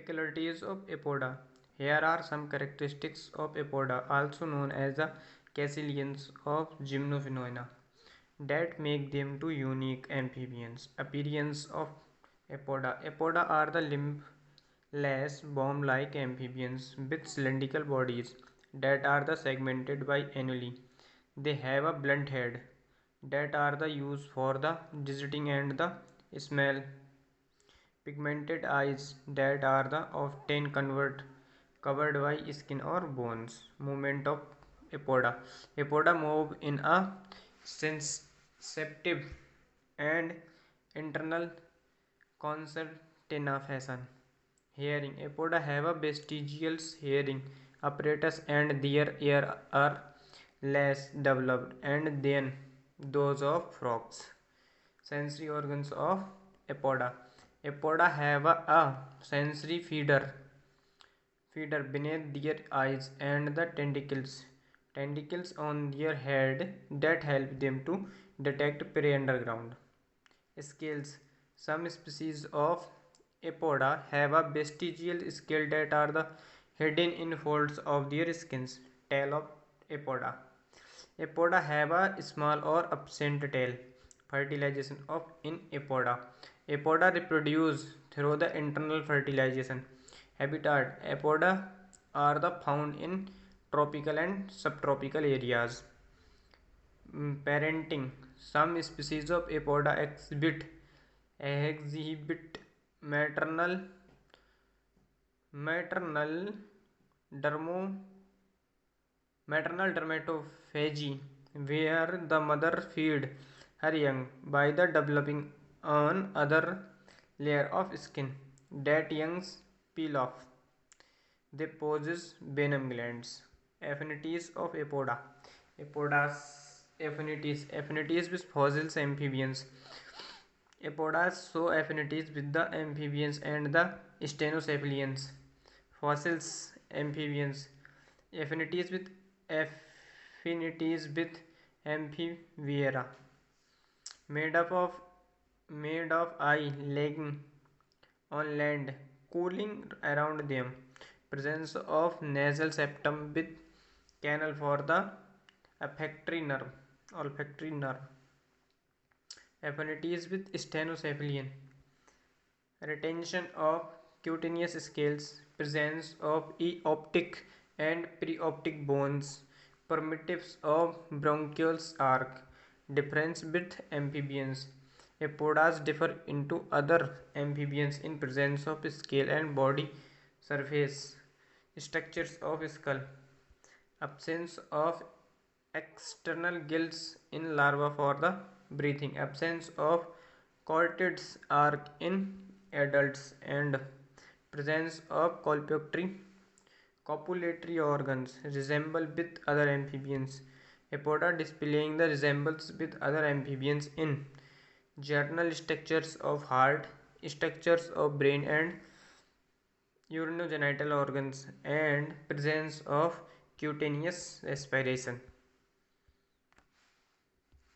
Peculiarities of apoda. Here are some characteristics of apoda, also known as the caecilians of gymnophenomena, that make them two unique amphibians. Appearance of apoda. Apoda are the limbless, bomb-like amphibians with cylindrical bodies that are the segmented by annuli. They have a blunt head that are the used for the digesting and the smell. Pigmented eyes that are the often covered by skin or bones. Movement of apoda. Apoda move in a sensitive and internal concertina fashion. Hearing. Apoda have a vestigial hearing apparatus and their ears are less developed and than those of frogs. Sensory organs of apoda. Apoda have a sensory feeder beneath their eyes and the tentacles on their head that help them to detect prey underground. Scales. Some species of apoda have a vestigial scale that are the hidden in folds of their skins. Tail of apoda. Apoda have a small or absent tail. Fertilization of in apoda. Apoda reproduce through the internal fertilization. Habitat. Apoda are the found in tropical and subtropical areas. Parenting. Some species of apoda exhibit maternal dermatophagy, where the mother feed her young by the developing an other layer of skin that youngs peel off. They possess venom glands. Affinities of apoda. Apoda's affinities with fossils amphibians. Apodas show affinities with the amphibians and the stenocephalians. Fossils amphibians. Affinities with amphibia. Made of eye laying on land, cooling around them. Presence of nasal septum with canal for the olfactory nerve. Affinities with stenocephalian. Retention of cutaneous scales. Presence of eoptic and preoptic bones. Primitives of bronchial arc. Difference with amphibians. Apodas differ into other amphibians in presence of scale and body surface. Structures of skull. Absence of external gills in larva for the breathing. Absence of carotid arc in adults and presence of copulatory organs resemble with other amphibians. Apoda displaying the resemblance with other amphibians in general structures of heart, structures of brain and urinogenital organs, and presence of cutaneous respiration.